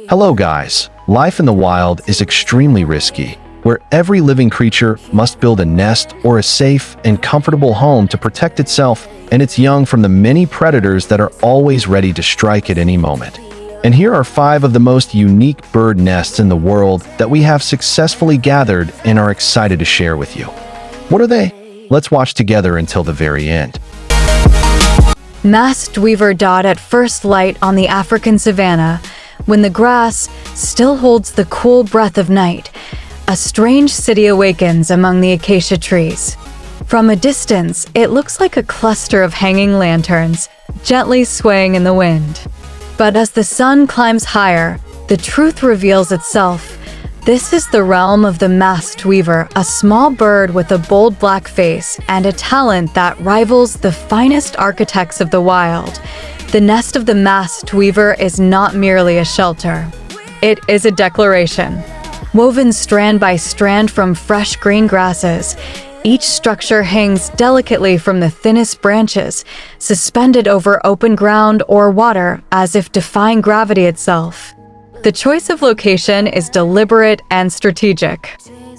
Hello guys, life in the wild is extremely risky, where every living creature must build a nest or a safe and comfortable home to protect itself and its young from the many predators that are always ready to strike at any moment. And here are 5 of the most unique bird nests in the world that we have successfully gathered and are excited to share with you. What are they? Let's watch together until the very end. Masked weaver dot at first light on the African savanna, when the grass still holds the cool breath of night, a strange city awakens among the acacia trees. From a distance, it looks like a cluster of hanging lanterns, gently swaying in the wind. But as the sun climbs higher, the truth reveals itself. This is the realm of the masked weaver, a small bird with a bold black face and a talent that rivals the finest architects of the wild. The nest of the masked weaver is not merely a shelter. It is a declaration. Woven strand by strand from fresh green grasses, each structure hangs delicately from the thinnest branches, suspended over open ground or water as if defying gravity itself. The choice of location is deliberate and strategic.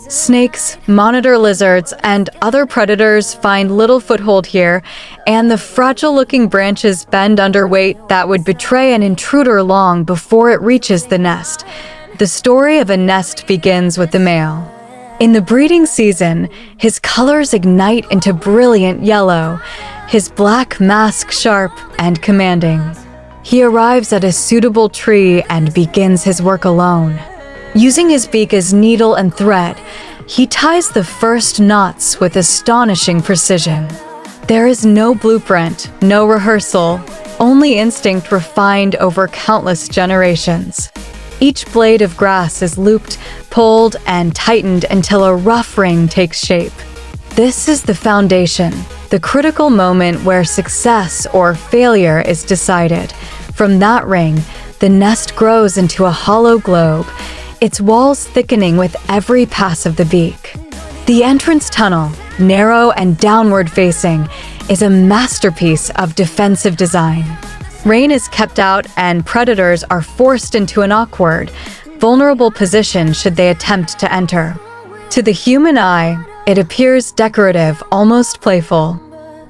Snakes, monitor lizards, and other predators find little foothold here, and the fragile-looking branches bend under weight that would betray an intruder long before it reaches the nest. The story of a nest begins with the male. In the breeding season, his colors ignite into brilliant yellow, his black mask sharp and commanding. He arrives at a suitable tree and begins his work alone. Using his beak as needle and thread, he ties the first knots with astonishing precision. There is no blueprint, no rehearsal, only instinct refined over countless generations. Each blade of grass is looped, pulled, and tightened until a rough ring takes shape. This is the foundation, the critical moment where success or failure is decided. From that ring, the nest grows into a hollow globe, its walls thickening with every pass of the beak. The entrance tunnel, narrow and downward-facing, is a masterpiece of defensive design. Rain is kept out and predators are forced into an awkward, vulnerable position should they attempt to enter. To the human eye, it appears decorative, almost playful.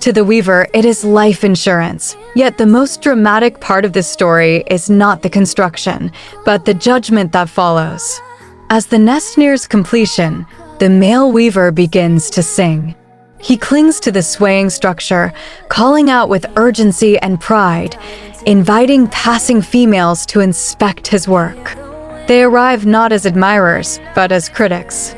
To the weaver, it is life insurance. Yet the most dramatic part of this story is not the construction, but the judgment that follows. As the nest nears completion, the male weaver begins to sing. He clings to the swaying structure, calling out with urgency and pride, inviting passing females to inspect his work. They arrive not as admirers, but as critics.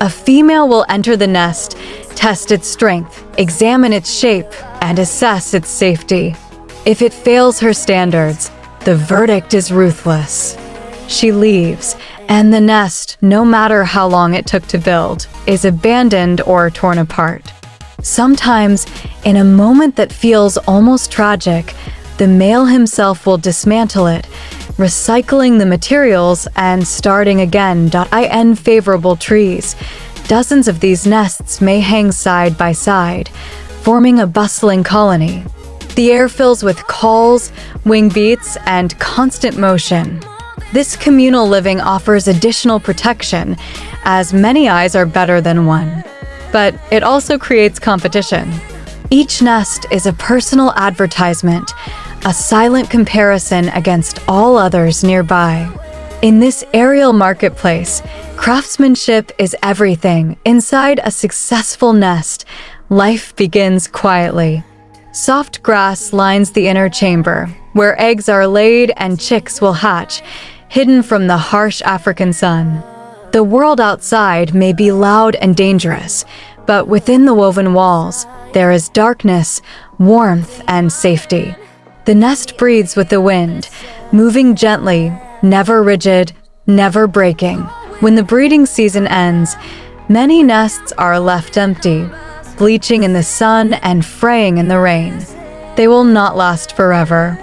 A female will enter the nest, test its strength, examine its shape, and assess its safety. If it fails her standards, the verdict is ruthless. She leaves, and the nest, no matter how long it took to build, is abandoned or torn apart. Sometimes, in a moment that feels almost tragic, the male himself will dismantle it, recycling the materials and starting again. In favorable trees, dozens of these nests may hang side by side, forming a bustling colony. The air fills with calls, wing beats, and constant motion. This communal living offers additional protection, as many eyes are better than one. But it also creates competition. Each nest is a personal advertisement, a silent comparison against all others nearby. In this aerial marketplace, craftsmanship is everything. Inside a successful nest, life begins quietly. Soft grass lines the inner chamber, where eggs are laid and chicks will hatch, hidden from the harsh African sun. The world outside may be loud and dangerous, but within the woven walls, there is darkness, warmth, and safety. The nest breathes with the wind, moving gently, never rigid, never breaking. When the breeding season ends, many nests are left empty, bleaching in the sun and fraying in the rain. They will not last forever,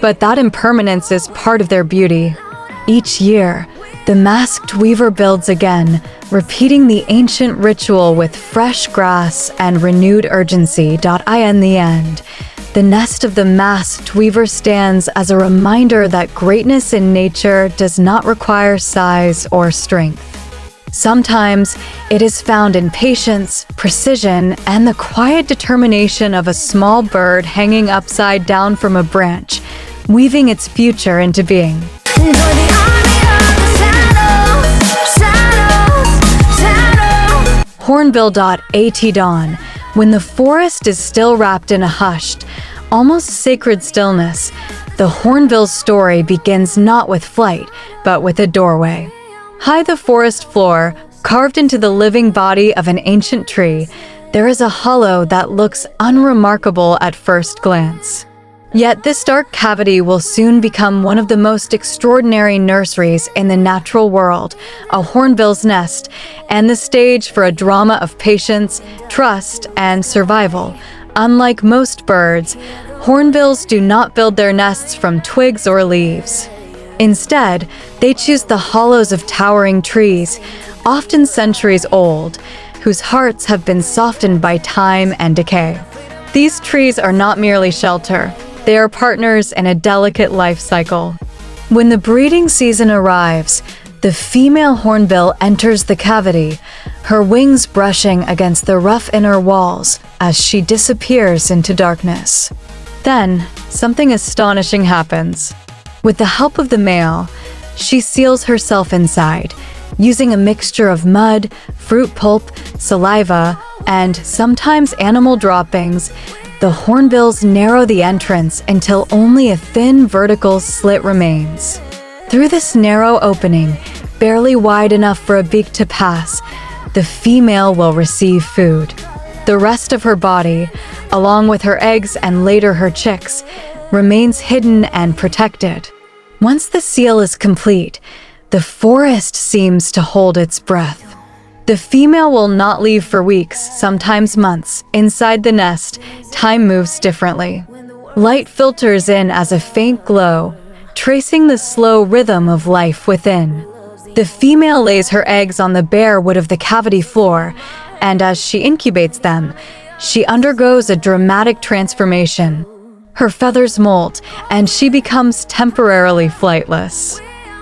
but that impermanence is part of their beauty. Each year, the masked weaver builds again, repeating the ancient ritual with fresh grass and renewed urgency. In the end, The nest of the masked weaver stands as a reminder that greatness in nature does not require size or strength. Sometimes it is found in patience, precision, and the quiet determination of a small bird hanging upside down from a branch, weaving its future into being. Hornbill.at dawn. When the forest is still wrapped in a hushed, almost sacred stillness, the hornbill's story begins not with flight, but with a doorway. High the forest floor, carved into the living body of an ancient tree, there is a hollow that looks unremarkable at first glance. Yet this dark cavity will soon become one of the most extraordinary nurseries in the natural world, a hornbill's nest, and the stage for a drama of patience, trust, and survival. Unlike most birds, hornbills do not build their nests from twigs or leaves. Instead, they choose the hollows of towering trees, often centuries old, whose hearts have been softened by time and decay. These trees are not merely shelter, they are partners in a delicate life cycle. When the breeding season arrives, the female hornbill enters the cavity, her wings brushing against the rough inner walls as she disappears into darkness. Then, something astonishing happens. With the help of the male, she seals herself inside, using a mixture of mud, fruit pulp, saliva, and sometimes animal droppings. The hornbills narrow the entrance until only a thin vertical slit remains. Through this narrow opening, barely wide enough for a beak to pass, the female will receive food. The rest of her body, along with her eggs and later her chicks, remains hidden and protected. Once the seal is complete, the forest seems to hold its breath. The female will not leave for weeks, sometimes months. Inside the nest, time moves differently. Light filters in as a faint glow, tracing the slow rhythm of life within. The female lays her eggs on the bare wood of the cavity floor, and as she incubates them, she undergoes a dramatic transformation. Her feathers molt, and she becomes temporarily flightless.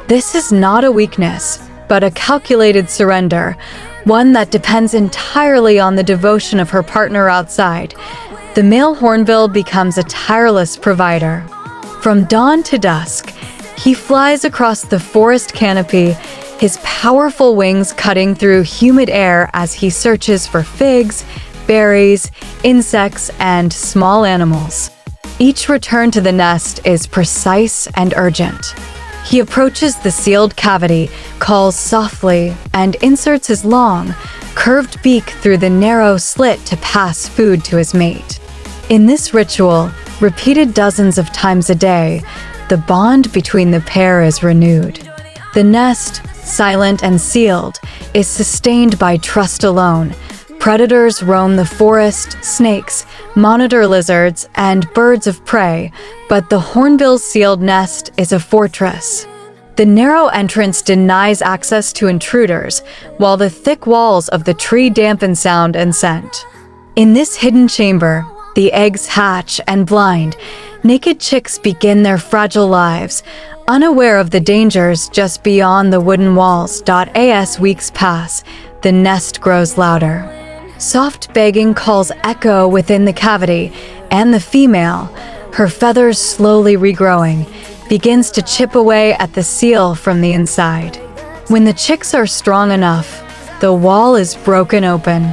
This is not a weakness, but a calculated surrender, one that depends entirely on the devotion of her partner outside. The male hornbill becomes a tireless provider. From dawn to dusk, he flies across the forest canopy, his powerful wings cutting through humid air as he searches for figs, berries, insects, and small animals. Each return to the nest is precise and urgent. He approaches the sealed cavity, calls softly, and inserts his long, curved beak through the narrow slit to pass food to his mate. In this ritual, repeated dozens of times a day, the bond between the pair is renewed. The nest, silent and sealed, is sustained by trust alone. Predators roam the forest, snakes, monitor lizards, and birds of prey, but the hornbill's sealed nest is a fortress. The narrow entrance denies access to intruders, while the thick walls of the tree dampen sound and scent. In this hidden chamber, the eggs hatch, and blind, naked chicks begin their fragile lives, unaware of the dangers just beyond the wooden walls. As weeks pass, the nest grows louder. Soft begging calls echo within the cavity, and the female, her feathers slowly regrowing, begins to chip away at the seal from the inside. When the chicks are strong enough, the wall is broken open.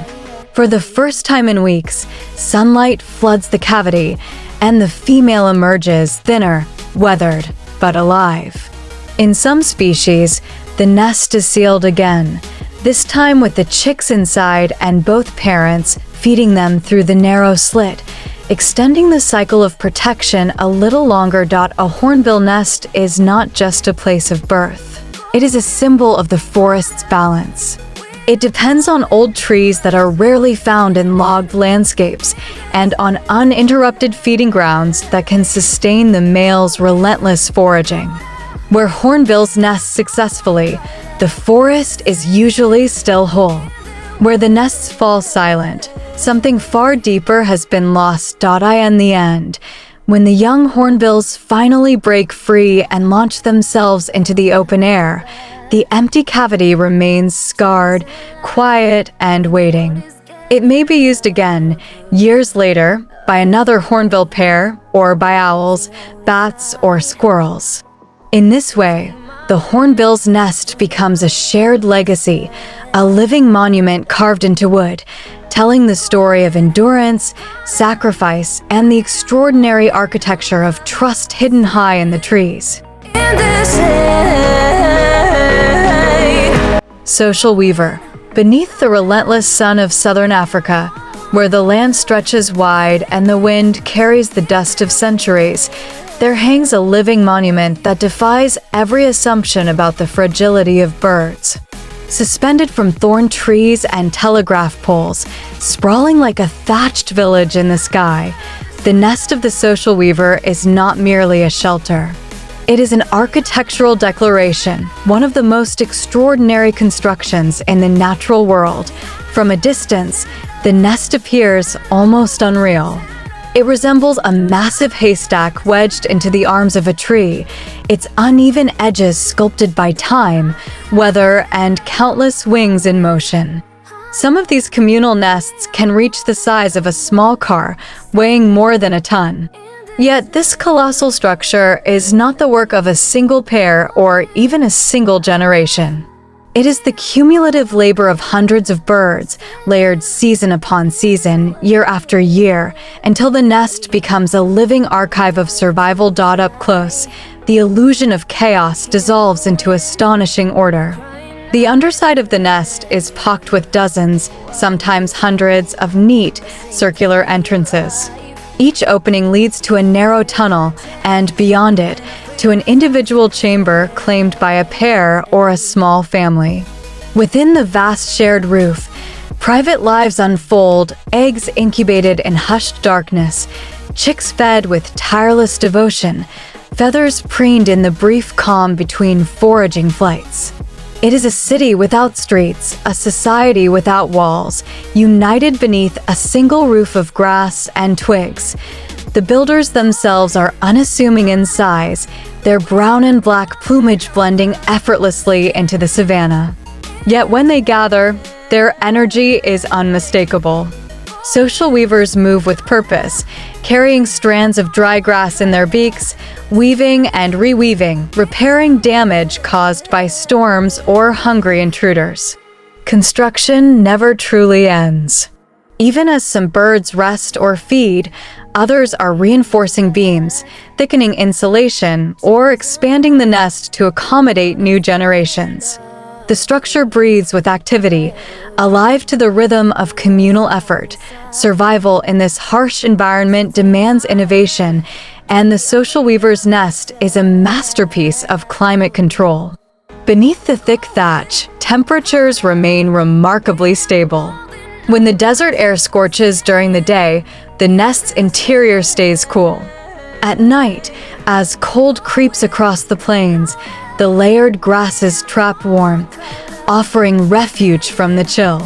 For the first time in weeks, sunlight floods the cavity, and the female emerges thinner, weathered, but alive. In some species, the nest is sealed again, this time with the chicks inside and both parents feeding them through the narrow slit, extending the cycle of protection a little longer. A hornbill nest is not just a place of birth. It is a symbol of the forest's balance. It depends on old trees that are rarely found in logged landscapes and on uninterrupted feeding grounds that can sustain the male's relentless foraging. Where hornbills nest successfully, the forest is usually still whole. Where the nests fall silent, Something far deeper has been lost. In the end, when the young hornbills finally break free and launch themselves into the open air, the empty cavity remains scarred, quiet, and waiting. It may be used again, years later, by another hornbill pair, or by owls, bats, or squirrels. In this way, the hornbill's nest becomes a shared legacy, a living monument carved into wood, telling the story of endurance, sacrifice, and the extraordinary architecture of trust hidden high in the trees. Social weaver. Beneath the relentless sun of southern Africa, where the land stretches wide and the wind carries the dust of centuries, there hangs a living monument that defies every assumption about the fragility of birds. Suspended from thorn trees and telegraph poles, sprawling like a thatched village in the sky, the nest of the social weaver is not merely a shelter. It is an architectural declaration, one of the most extraordinary constructions in the natural world. From a distance, the nest appears almost unreal. It resembles a massive haystack wedged into the arms of a tree, its uneven edges sculpted by time, weather, and countless wings in motion. Some of these communal nests can reach the size of a small car, weighing more than a ton. Yet this colossal structure is not the work of a single pair or even a single generation. It is the cumulative labor of hundreds of birds, layered season upon season, year after year, until the nest becomes a living archive of survival. Up close, the illusion of chaos dissolves into astonishing order. The underside of the nest is pocked with dozens, sometimes hundreds, of neat, circular entrances. Each opening leads to a narrow tunnel, and beyond it, to an individual chamber claimed by a pair or a small family. Within the vast shared roof, private lives unfold, eggs incubated in hushed darkness, chicks fed with tireless devotion, feathers preened in the brief calm between foraging flights. It is a city without streets, a society without walls, united beneath a single roof of grass and twigs. The builders themselves are unassuming in size, their brown and black plumage blending effortlessly into the savanna. Yet when they gather, their energy is unmistakable. Social weavers move with purpose, carrying strands of dry grass in their beaks, weaving and reweaving, repairing damage caused by storms or hungry intruders. Construction never truly ends. Even as some birds rest or feed, others are reinforcing beams, thickening insulation, or expanding the nest to accommodate new generations. The structure breathes with activity, alive to the rhythm of communal effort. Survival in this harsh environment demands innovation, and the social weaver's nest is a masterpiece of climate control. Beneath the thick thatch, temperatures remain remarkably stable. When the desert air scorches during the day, the nest's interior stays cool. At night, as cold creeps across the plains, the layered grasses trap warmth, offering refuge from the chill.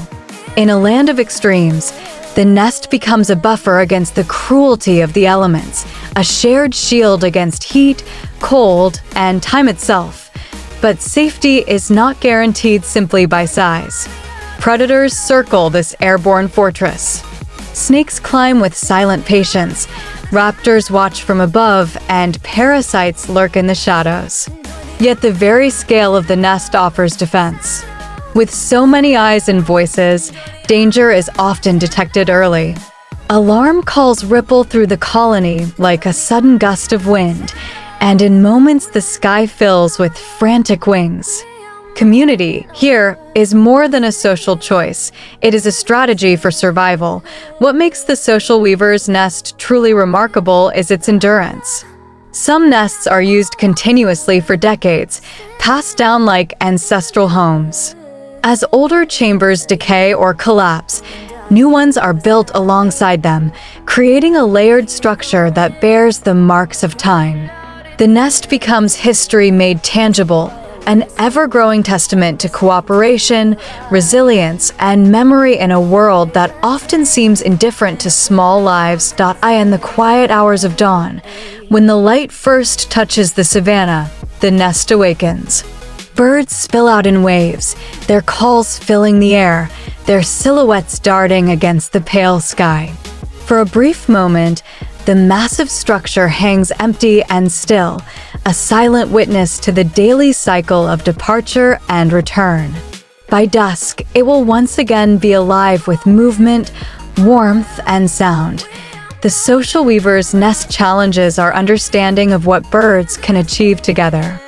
In a land of extremes, the nest becomes a buffer against the cruelty of the elements, a shared shield against heat, cold, and time itself. But safety is not guaranteed simply by size. Predators circle this airborne fortress. Snakes climb with silent patience, raptors watch from above, and parasites lurk in the shadows. Yet the very scale of the nest offers defense. With so many eyes and voices, danger is often detected early. Alarm calls ripple through the colony like a sudden gust of wind, and in moments the sky fills with frantic wings. Community, here, is more than a social choice. It is a strategy for survival. What makes the social weaver's nest truly remarkable is its endurance. Some nests are used continuously for decades, passed down like ancestral homes. As older chambers decay or collapse, new ones are built alongside them, creating a layered structure that bears the marks of time. The nest becomes history made tangible, an ever-growing testament to cooperation, resilience, and memory in a world that often seems indifferent to small lives. In the quiet hours of dawn, when the light first touches the savanna, the nest awakens. Birds spill out in waves, their calls filling the air, their silhouettes darting against the pale sky. For a brief moment, the massive structure hangs empty and still, a silent witness to the daily cycle of departure and return. By dusk, it will once again be alive with movement, warmth, and sound. The social weaver's nest challenges our understanding of what birds can achieve together.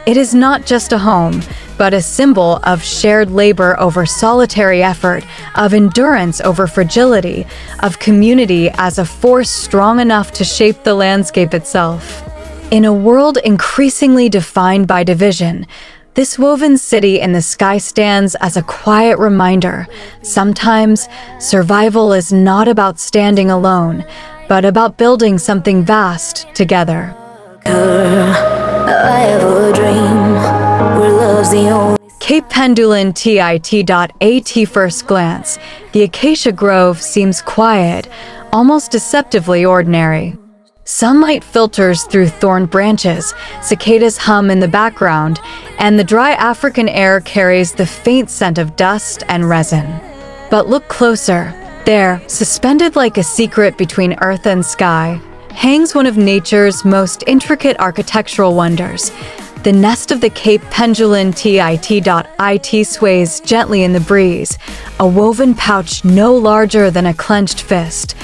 It is not just a home, but a symbol of shared labor over solitary effort, of endurance over fragility, of community as a force strong enough to shape the landscape itself. In a world increasingly defined by division, this woven city in the sky stands as a quiet reminder. Sometimes, survival is not about standing alone, but about building something vast together. I have a dream where love's the only. Cape Pendulum Tit. First glance, the acacia grove seems quiet, almost deceptively ordinary. Sunlight filters through thorn branches, cicadas hum in the background, and the dry African air carries the faint scent of dust and resin. But look closer. There, suspended like a secret between earth and sky, hangs one of nature's most intricate architectural wonders. The nest of the Cape Pendulum Tit. Sways gently in the breeze, a woven pouch no larger than a clenched fist.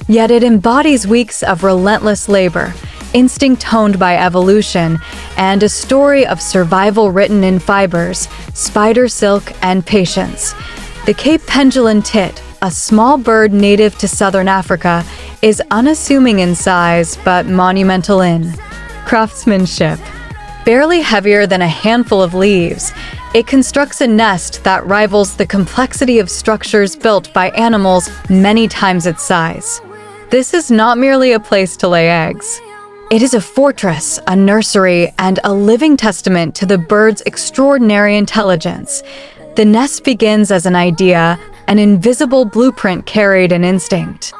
Yet it embodies weeks of relentless labor, instinct honed by evolution, and a story of survival written in fibers, spider silk, and patience. The Cape Pendulum Tit, a small bird native to southern Africa, is unassuming in size but monumental in craftsmanship. Barely heavier than a handful of leaves, it constructs a nest that rivals the complexity of structures built by animals many times its size. This is not merely a place to lay eggs. It is a fortress, a nursery, and a living testament to the bird's extraordinary intelligence. The nest begins as an idea, an invisible blueprint carried in instinct.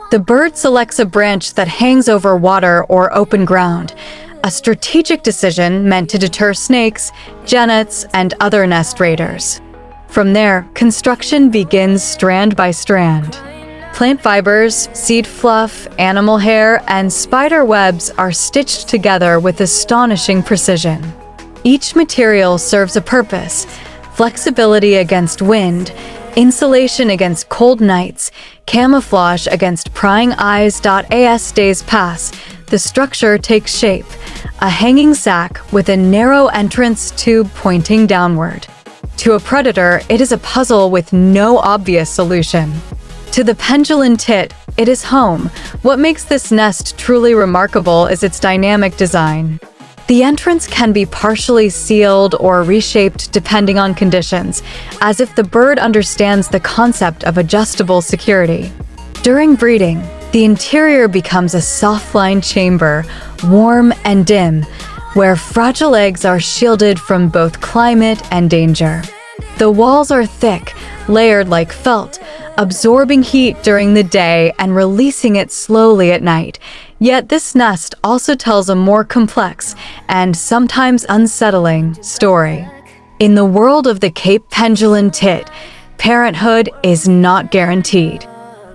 The bird selects a branch that hangs over water or open ground, a strategic decision meant to deter snakes, genets, and other nest raiders. From there, construction begins strand by strand. Plant fibers, seed fluff, animal hair, and spider webs are stitched together with astonishing precision. Each material serves a purpose: flexibility against wind, insulation against cold nights, camouflage against prying eyes. As days pass, the structure takes shape, a hanging sack with a narrow entrance tube pointing downward. To a predator, it is a puzzle with no obvious solution. To the Pendulum Tit, it is home. What makes this nest truly remarkable is its dynamic design. The entrance can be partially sealed or reshaped depending on conditions, as if the bird understands the concept of adjustable security. During breeding, the interior becomes a soft-lined chamber, warm and dim, where fragile eggs are shielded from both climate and danger. The walls are thick, layered like felt, absorbing heat during the day and releasing it slowly at night. Yet this nest also tells a more complex and sometimes unsettling story. In the world of the Cape Pendulum Tit, parenthood is not guaranteed.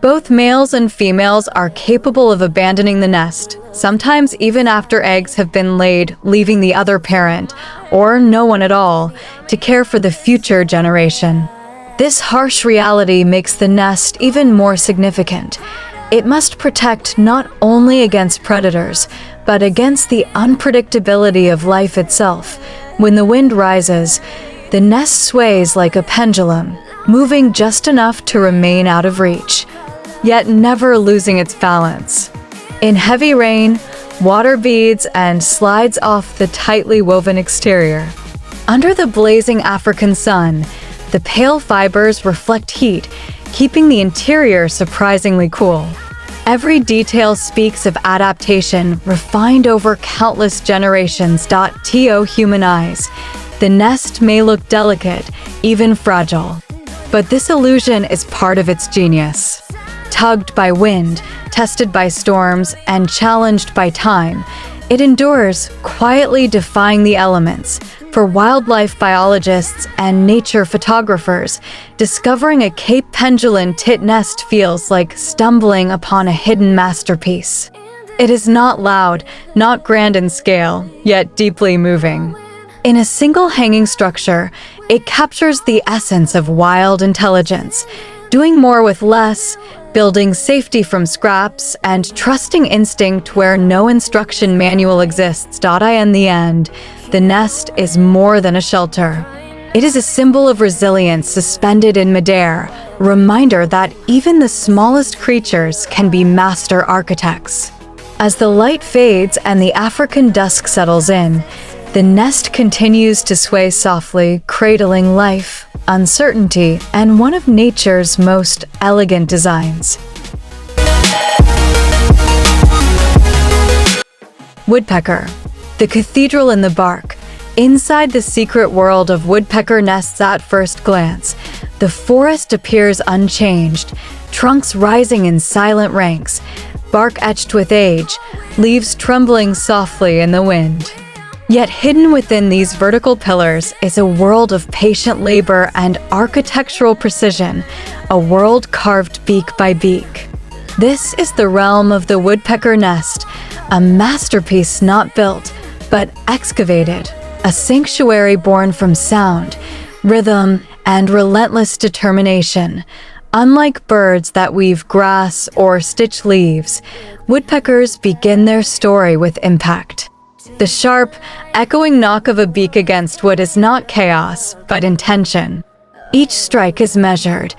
Both males and females are capable of abandoning the nest, sometimes even after eggs have been laid, leaving the other parent, or no one at all, to care for the future generation. This harsh reality makes the nest even more significant. It must protect not only against predators, but against the unpredictability of life itself. When the wind rises, the nest sways like a pendulum, moving just enough to remain out of reach, yet never losing its balance. In heavy rain, water beads and slides off the tightly woven exterior. Under the blazing African sun, the pale fibers reflect heat, keeping the interior surprisingly cool. Every detail speaks of adaptation refined over countless generations. To human eyes, The nest may look delicate, even fragile. But this illusion is part of its genius. Tugged by wind, tested by storms, and challenged by time, it endures, quietly defying the elements. For wildlife biologists and nature photographers, discovering a Cape pendulum tit nest feels like stumbling upon a hidden masterpiece. It is not loud, not grand in scale, yet deeply moving. In a single hanging structure, it captures the essence of wild intelligence, doing more with less, building safety from scraps, and trusting instinct where no instruction manual exists. In the end, the nest is more than a shelter. It is a symbol of resilience suspended in midair, a reminder that even the smallest creatures can be master architects. As the light fades and the African dusk settles in, the nest continues to sway softly, cradling life, uncertainty, and one of nature's most elegant designs. Woodpecker, the cathedral in the bark. Inside the secret world of woodpecker nests at first glance, the forest appears unchanged, trunks rising in silent ranks, bark etched with age, leaves trembling softly in the wind. Yet hidden within these vertical pillars is a world of patient labor and architectural precision, a world carved beak by beak. This is the realm of the woodpecker nest, a masterpiece not built, but excavated, a sanctuary born from sound, rhythm, and relentless determination. Unlike birds that weave grass or stitch leaves, woodpeckers begin their story with impact. The sharp, echoing knock of a beak against wood is not chaos, but intention. Each strike is measured,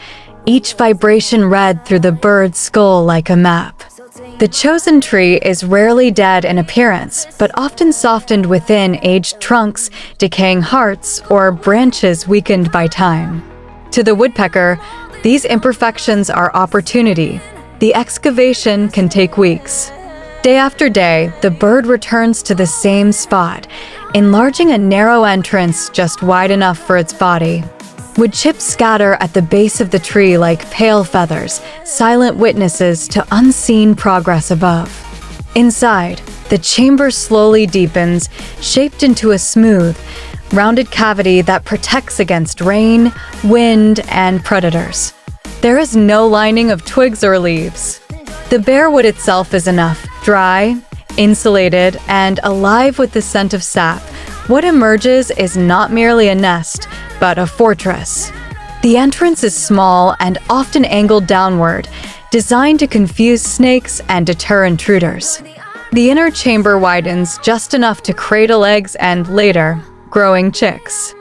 each vibration read through the bird's skull like a map. The chosen tree is rarely dead in appearance, but often softened within aged trunks, decaying hearts, or branches weakened by time. To the woodpecker, these imperfections are opportunity. The excavation can take weeks. Day after day, the bird returns to the same spot, enlarging a narrow entrance just wide enough for its body. Wood chips scatter at the base of the tree like pale feathers, silent witnesses to unseen progress above. Inside, the chamber slowly deepens, shaped into a smooth, rounded cavity that protects against rain, wind, and predators. There is no lining of twigs or leaves. The bare wood itself is enough, dry, insulated, and alive with the scent of sap. What emerges is not merely a nest, but a fortress. The entrance is small and often angled downward, designed to confuse snakes and deter intruders. The inner chamber widens just enough to cradle eggs and, later, growing chicks.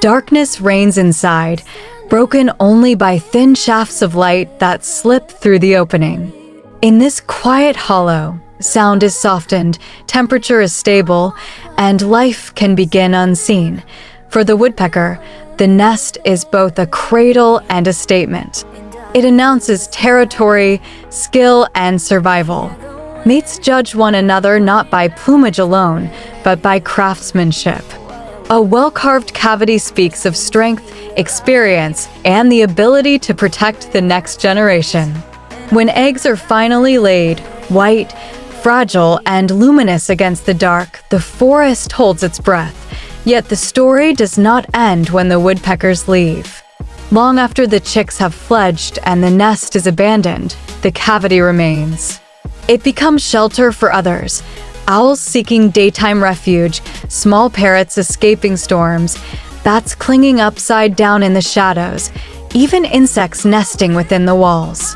Darkness reigns inside, broken only by thin shafts of light that slip through the opening. In this quiet hollow, sound is softened, temperature is stable, and life can begin unseen. For the woodpecker, the nest is both a cradle and a statement. It announces territory, skill, and survival. Mates judge one another not by plumage alone, but by craftsmanship. A well-carved cavity speaks of strength, experience, and the ability to protect the next generation. When eggs are finally laid, white, fragile, and luminous against the dark, the forest holds its breath. Yet the story does not end when the woodpeckers leave. Long after the chicks have fledged and the nest is abandoned, the cavity remains. It becomes shelter for others, owls seeking daytime refuge, small parrots escaping storms, bats clinging upside down in the shadows, even insects nesting within the walls.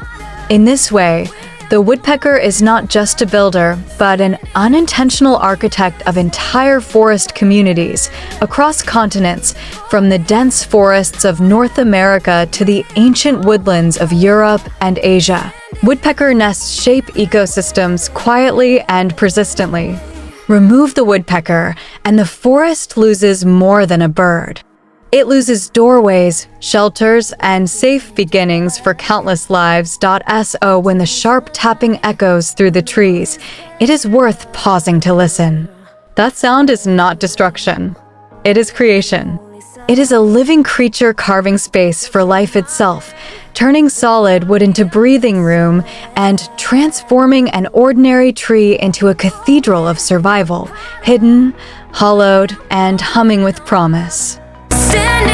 In this way, the woodpecker is not just a builder, but an unintentional architect of entire forest communities across continents, from the dense forests of North America to the ancient woodlands of Europe and Asia. Woodpecker nests shape ecosystems quietly and persistently. Remove the woodpecker, and the forest loses more than a bird. It loses doorways, shelters, and safe beginnings for countless lives. So when the sharp tapping echoes through the trees, it is worth pausing to listen. That sound is not destruction. It is creation. It is a living creature carving space for life itself, turning solid wood into breathing room and transforming an ordinary tree into a cathedral of survival, hidden, hollowed, and humming with promise. Stand